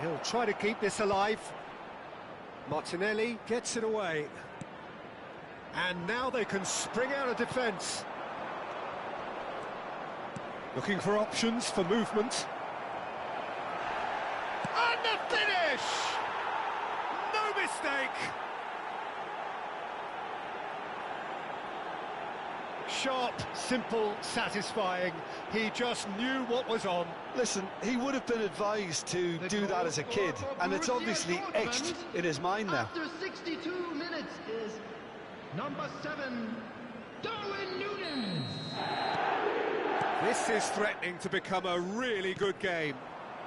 He'll try to keep this alive. Martinelli gets it away. And now they can spring out of defence. Looking for options for movement. And the finish! No mistake! Sharp, simple, satisfying. He just knew what was on. Listen, he would have been advised to do that as a kid, and it's obviously etched in his mind now. After 62 minutes is number 7, Darwin Núñez. This is threatening to become a really good game.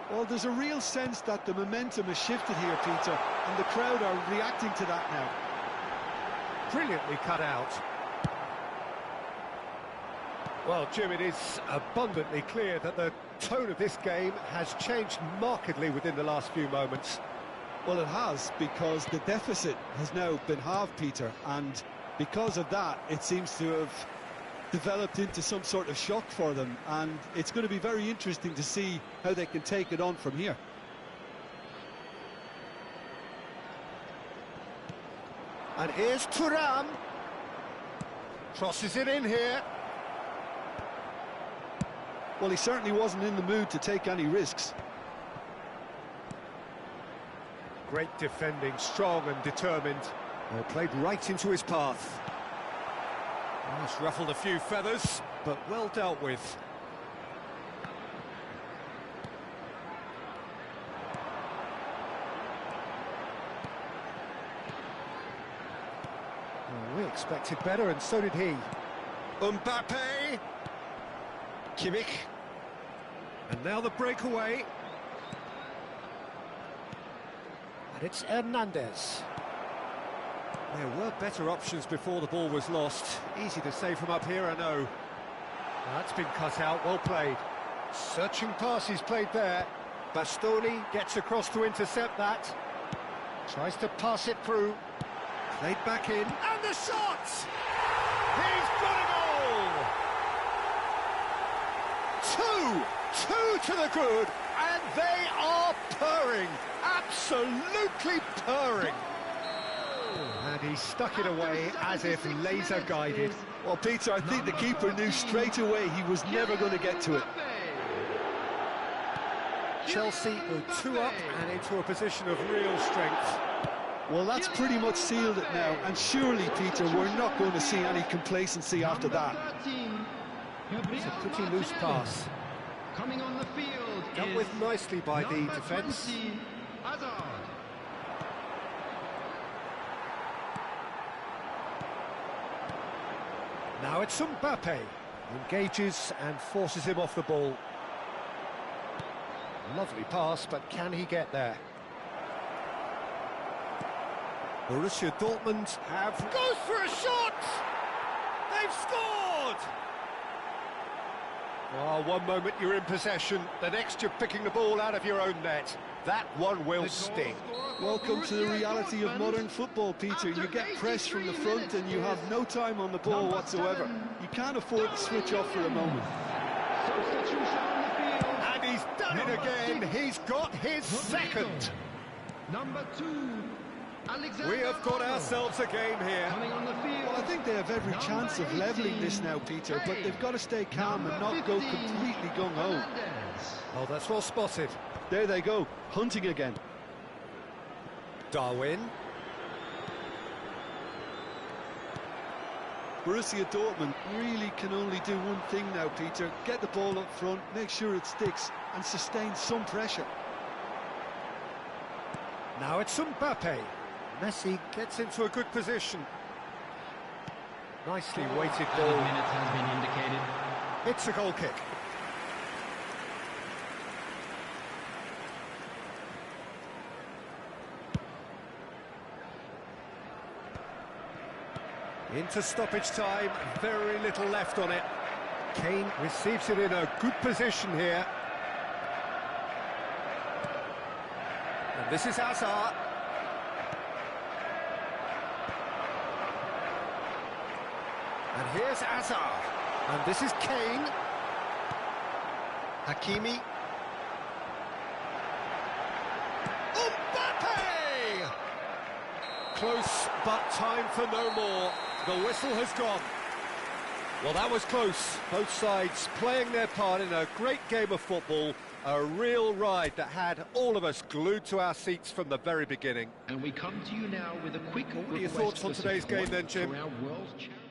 Well, there's a real sense that the momentum has shifted here, Peter, and the crowd are reacting to that now. Brilliantly cut out. Well, Jim, it is abundantly clear that the tone of this game has changed markedly within the last few moments. Well, it has, because the deficit has now been halved, Peter, and because of that, it seems to have developed into some sort of shock for them, and it's going to be very interesting to see how they can take it on from here. And here's Thuram. Crosses it in here. Well, he certainly wasn't in the mood to take any risks. Great defending, strong and determined. Well, played right into his path. Oh, it's ruffled a few feathers, but well dealt with. Well, we expected better, and so did he. Mbappe! Kimmich. And now the breakaway. And it's Hernandez. There were better options before the ball was lost. Easy to say from up here, I know. Well, that's been cut out, well played. Searching pass he's played there. Bastoni gets across to intercept that. Tries to pass it through. Played back in. And the shot! He's got a goal! Two to the good, and they are purring. Absolutely purring. And he stuck it away as if laser-guided. Well, Peter, I think the keeper knew straight away he was never going to get to it. Chelsea go 2 up and into a position of real strength. Well, that's pretty much sealed it now, and surely, Peter, we're not going to see any complacency after that. It's a pretty loose pass. Coming on the field Dealt with nicely by the defence. Now it's Mbappe. Engages and forces him off the ball. Lovely pass, but can he get there? Borussia Dortmund have... Goes for a shot! They've scored! Oh, one moment you're in possession, the next you're picking the ball out of your own net. That one will sting. Welcome to the reality of modern football, Peter. You get pressed from the front and you have no time on the ball whatsoever. You can't afford to switch off for a moment. And he's done it again. He's got his second. Number 2. We have got ourselves a game here. Well, I think they have every chance of levelling this now, Peter, but they've got to stay calm and not go completely gung-ho. Oh, that's well spotted. There they go, hunting again. Darwin. Borussia Dortmund really can only do one thing now, Peter. Get the ball up front, make sure it sticks, and sustain some pressure. Now it's Mbappe. Messi gets into a good position. Nicely weighted ball. Minutes has been indicated. It's a goal kick. Into stoppage time, very little left on it. Kane receives it in a good position here. And this is Hazard. And here's Hazard. And this is Kane. Hakimi. close, but time for no more. The whistle has gone. Well, that was close. Both sides playing their part in a great game of football. A real ride that had all of us glued to our seats from the very beginning. And we come to you now with a quick What are your thoughts on today's game then, Jim? For our world champion.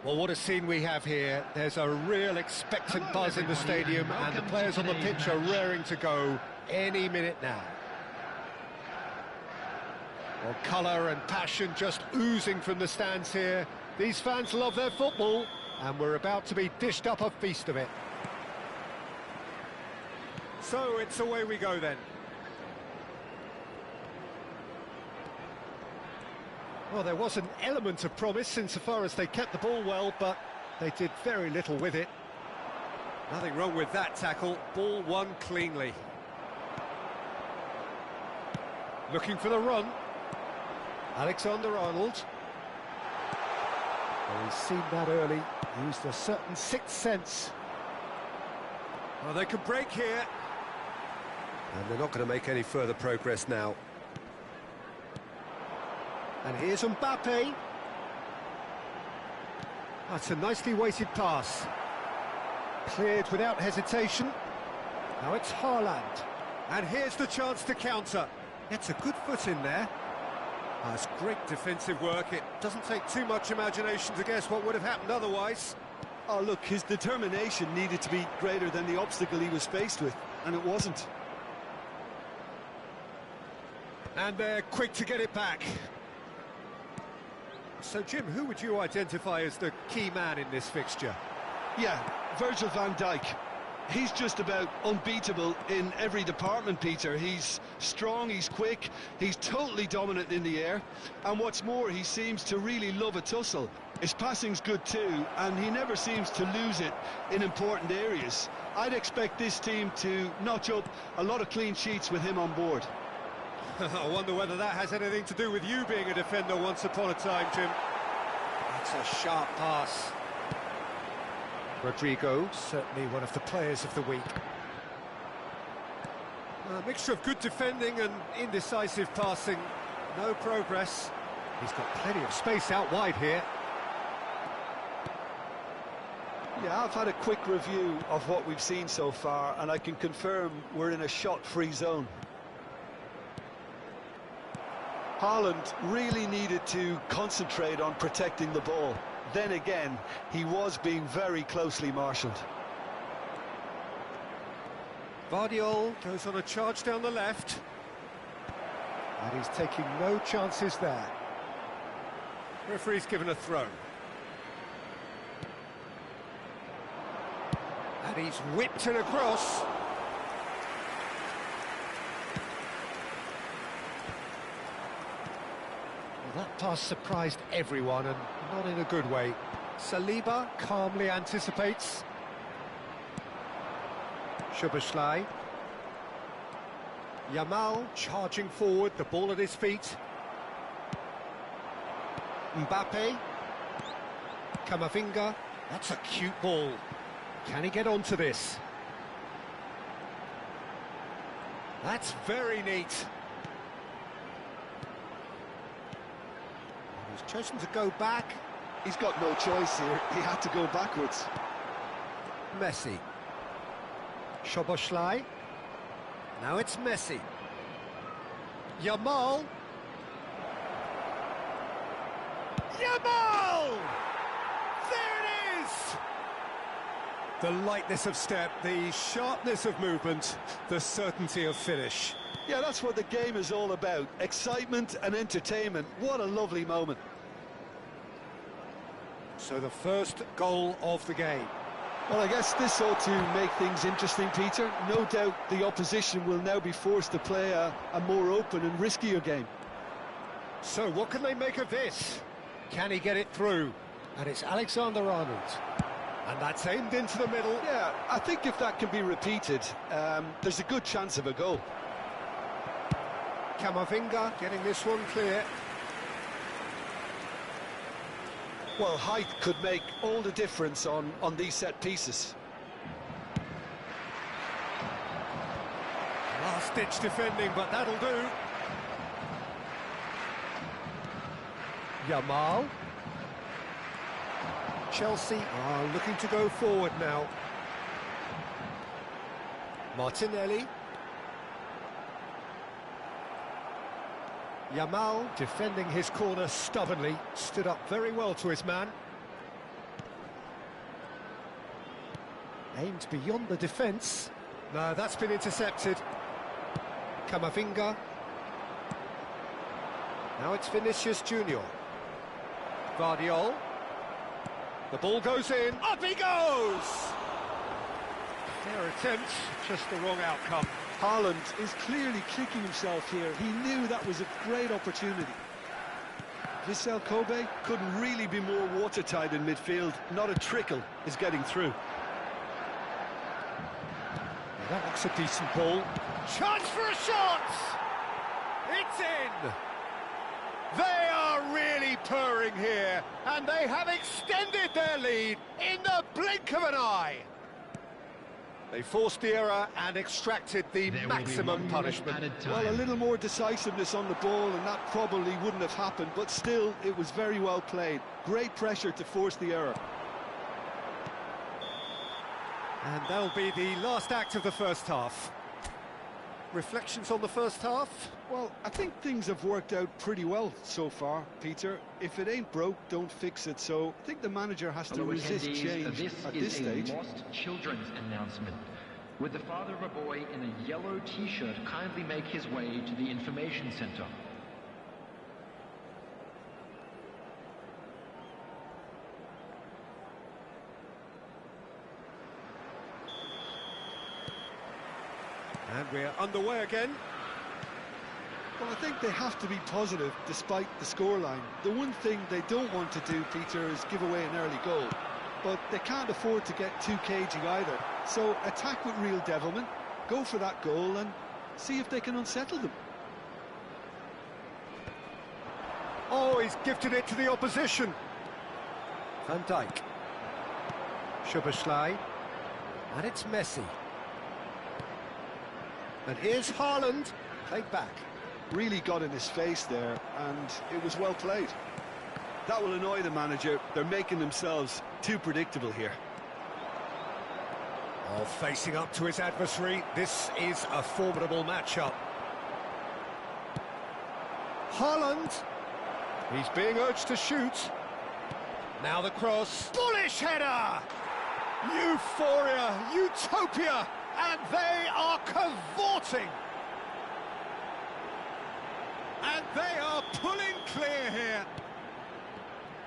Well, what a scene we have here. There's a real expectant buzz in the stadium, and the players on the pitch are raring to go any minute now. Well, colour and passion just oozing from the stands here. These fans love their football, and we're about to be dished up a feast of it. So it's away we go then. Well, there was an element of promise insofar as they kept the ball well, but they did very little with it. Nothing wrong with that tackle. Ball won cleanly. Looking for the run. Alexander-Arnold. Well, he's seen that early. Used a certain sixth sense. Well, they could break here. And they're not going to make any further progress now. And here's Mbappe. That's a nicely weighted pass. Cleared without hesitation. Now it's Haaland. And here's the chance to counter. It's a good foot in there. That's great defensive work. It doesn't take too much imagination to guess what would have happened otherwise. Oh, look, his determination needed to be greater than the obstacle he was faced with, and it wasn't. And they're quick to get it back. So, Jim, who would you identify as the key man in this fixture? Yeah, Virgil van Dijk. He's just about unbeatable in every department, Peter. He's strong, he's quick, he's totally dominant in the air, and what's more, he seems to really love a tussle. His passing's good too, and he never seems to lose it in important areas. I'd expect this team to notch up a lot of clean sheets with him on board. I wonder whether that has anything to do with you being a defender once upon a time, Jim. That's a sharp pass. Rodrigo, certainly one of the players of the week. A mixture of good defending and indecisive passing. No progress. He's got plenty of space out wide here. Yeah, I've had a quick review of what we've seen so far, and I can confirm we're in a shot-free zone. Haaland really needed to concentrate on protecting the ball. Then again, he was being very closely marshalled. Vardiol goes on a charge down the left. And he's taking no chances there. Referee's given a throw. And he's whipped it across. Well, that pass surprised everyone, and not in a good way. Saliba calmly anticipates. Szoboszlai. Yamal charging forward, the ball at his feet. Mbappe. Camavinga. That's a cute ball. Can he get onto this? That's very neat. He's chosen to go back. He's got no choice here. He had to go backwards. Messi. Szoboszlai. Now it's Messi. Yamal. Yamal! There it is! The lightness of step, the sharpness of movement, the certainty of finish. Yeah, that's what the game is all about. Excitement and entertainment. What a lovely moment. So the first goal of the game. Well, I guess this ought to make things interesting, Peter. No doubt the opposition will now be forced to play a more open and riskier game. So what can they make of this? Can he get it through? And it's Alexander-Arnold. And that's aimed into the middle. Yeah, I think if that can be repeated, there's a good chance of a goal. Camavinga getting this one clear. Well, height could make all the difference on these set pieces. Last-ditch defending, but that'll do. Yamal. Chelsea are looking to go forward now. Martinelli. Yamal defending his corner stubbornly, stood up very well to his man. Aimed beyond the defence. No, that's been intercepted. Camavinga. Now it's Vinicius Junior. Vardiol. The ball goes in. Up he goes! Fair attempt, just the wrong outcome. Haaland is clearly kicking himself here. He knew that was a great opportunity. Vissel Kobe couldn't really be more watertight in midfield. Not a trickle is getting through. Well, that looks a decent ball. Chance for a shot! It's in! They are really purring here, and they have extended their lead in the blink of an eye. They forced the error and extracted the maximum punishment. Well, a little more decisiveness on the ball, and that probably wouldn't have happened, but still, it was very well played. Great pressure to force the error. And that'll be the last act of the first half. Reflections on the first half? Well, I think things have worked out pretty well so far, Peter. If it ain't broke, don't fix it. So I think the manager has to resist change at this stage. This is a lost children's announcement. Would the father of a boy in a yellow T-shirt kindly make his way to the information centre? And we're underway again. Well, I think they have to be positive despite the scoreline. The one thing they don't want to do, Peter, is give away an early goal. But they can't afford to get too cagey either. So attack with real devilment, go for that goal and see if they can unsettle them. Oh, he's gifted it to the opposition. Van Dijk. Szoboszlai. And it's Messi. And here's Haaland, played back. Really got in his face there, and it was well played. That will annoy the manager. They're making themselves too predictable here. Oh, facing up to his adversary, this is a formidable matchup. Haaland. He's being urged to shoot. Now the cross. Bullish header! Euphoria, utopia, and they are cavorting. And they are pulling clear here.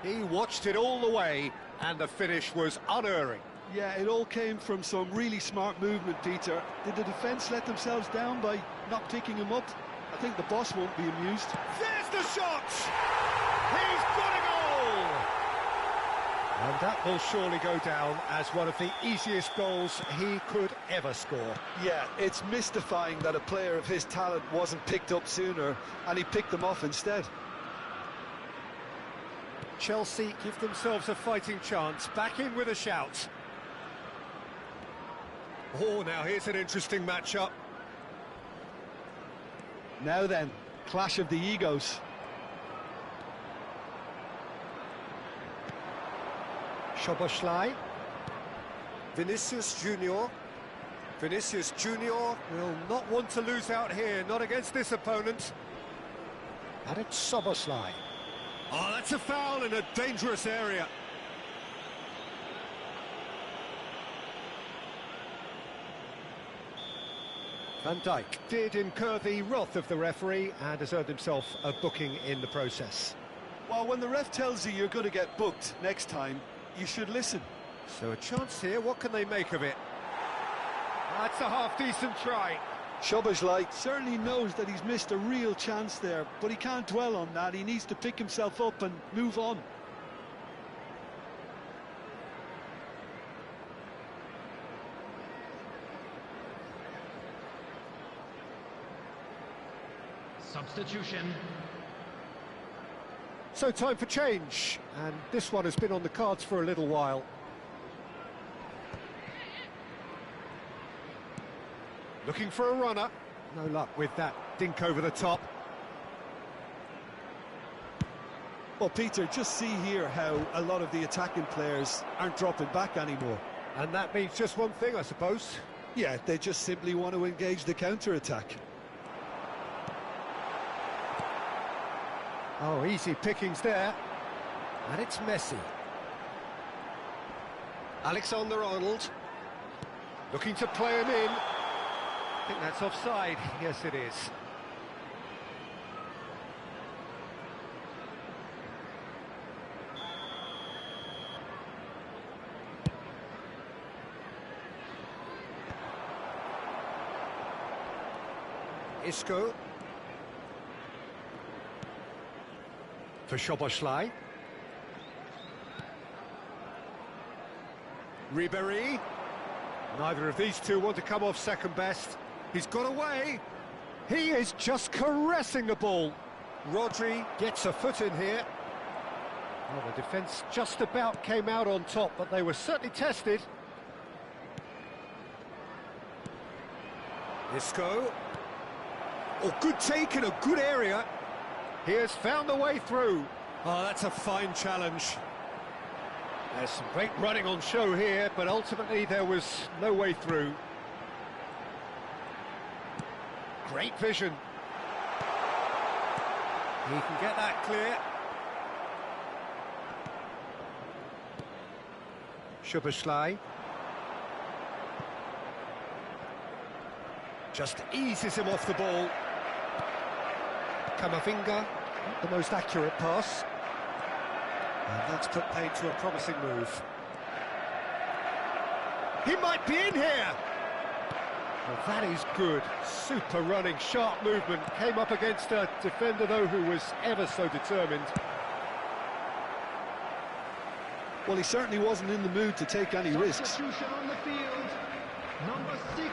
He watched it all the way, and the finish was unerring. Yeah, it all came from some really smart movement, Peter. Did the defence let themselves down by not picking him up? I think the boss won't be amused. There's the shot! He's got a goal! And that will surely go down as one of the easiest goals he could ever score. Yeah, it's mystifying that a player of his talent wasn't picked up sooner, and he picked them off instead. Chelsea give themselves a fighting chance, back in with a shout. Oh, now here's an interesting matchup. Now then, clash of the egos. Szoboszlai. Vinicius Junior. Vinicius Junior will not want to lose out here, not against this opponent. And it's Szoboszlai. Oh, that's a foul in a dangerous area. Van Dijk did incur the wrath of the referee and has earned himself a booking in the process. Well, when the ref tells you you're going to get booked next time, you should listen. So a chance here, what can they make of it? That's a half-decent try. Szoboszlai certainly knows that he's missed a real chance there, but he can't dwell on that. He needs to pick himself up and move on. Substitution. So time for change, and this one has been on the cards for a little while. Looking for a runner. No luck with that dink over the top. Well, Peter, just see here how a lot of the attacking players aren't dropping back anymore. And that means just one thing, I suppose. Yeah, they just simply want to engage the counter-attack. Oh, easy pickings there. And it's Messi. Alexander-Arnold. Looking to play him in. I think that's offside. Yes, it is. Isco. For Szoboszlai. Ribéry. Neither of these two want to come off second best. He's got away. He is just caressing the ball. Rodri gets a foot in here. Well, the defence just about came out on top, but they were certainly tested. Isco. Oh, good take in a good area. He has found the way through. Oh, that's a fine challenge. There's some great running on show here, but ultimately there was no way through. Great vision. He can get that clear. Szoboszlai. Just eases him off the ball. Camavinga, not the most accurate pass. And that's put paid to a promising move. He might be in here! Well, that is good. Super running, sharp movement. Came up against a defender, though, who was ever so determined. Well, he certainly wasn't in the mood to take any risks. Substitution on the field. Number 6,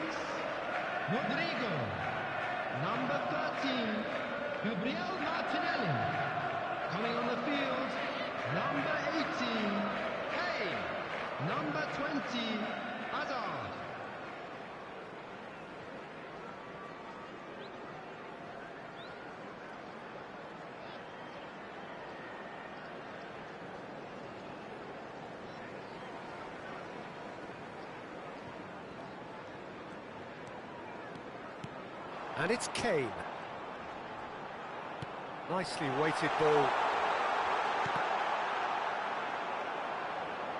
Rodrigo. Number 13, Gabriel Martinelli. Coming on the field, number 18, Kane. Number 20, Hazard. And it's Kane. Nicely weighted ball.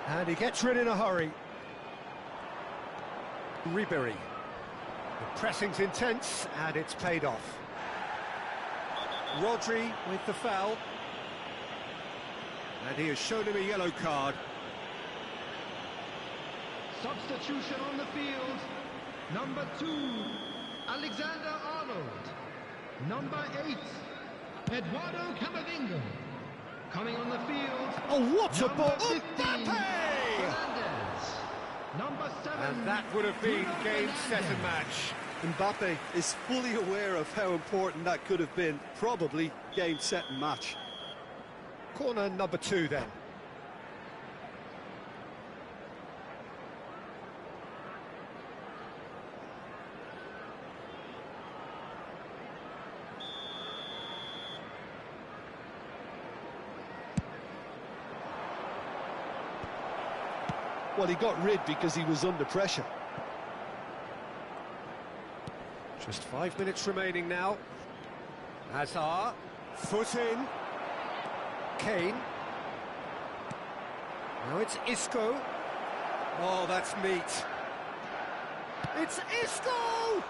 And he gets rid in a hurry. Ribery. The pressing's intense, and it's paid off. Rodri with the foul. And he has shown him a yellow card. Substitution on the field. Number 2, Alexander-Arnold. Number 8, Eduardo Camavinga. Coming on the field. Oh, what a ball! 15, Mbappe! Fernandes. Number 7. And that would have been game, set and match. Mbappe is fully aware of how important that could have been. Probably game, set and match. Corner number 2 then. Well, he got rid because he was under pressure. Just 5 minutes remaining now. Hazard, foot in. Kane. Now it's Isco. Oh, that's neat. It's Isco!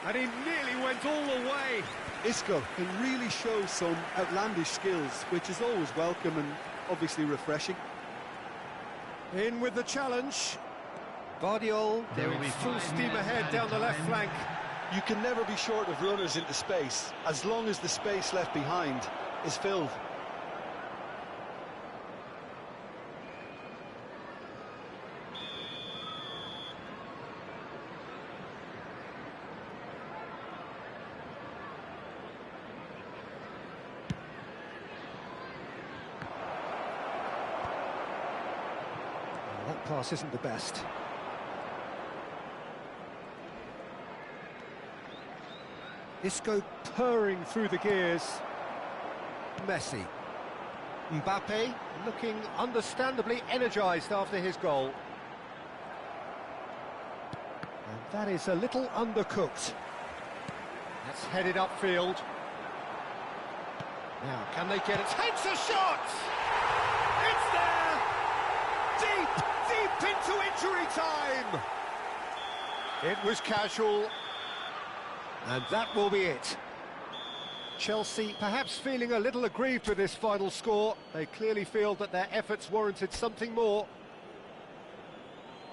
And he nearly went all the way. Isco can really show some outlandish skills, which is always welcome and obviously refreshing. In with the challenge. Guardiola, There will be full 5 steam minutes ahead added down the left time. flank. You can never be short of runners into space, as long as the space left behind is filled. That pass isn't the best. Isco purring through the gears. Messi. Mbappe looking understandably energised after his goal. And that is a little undercooked. That's headed upfield. Now, can they get it? Takes a shot! It's there! Deep into injury time! It was casual. And that will be it. Chelsea perhaps feeling a little aggrieved with this final score. They clearly feel that their efforts warranted something more.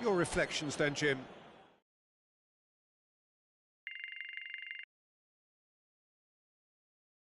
Your reflections then, Jim?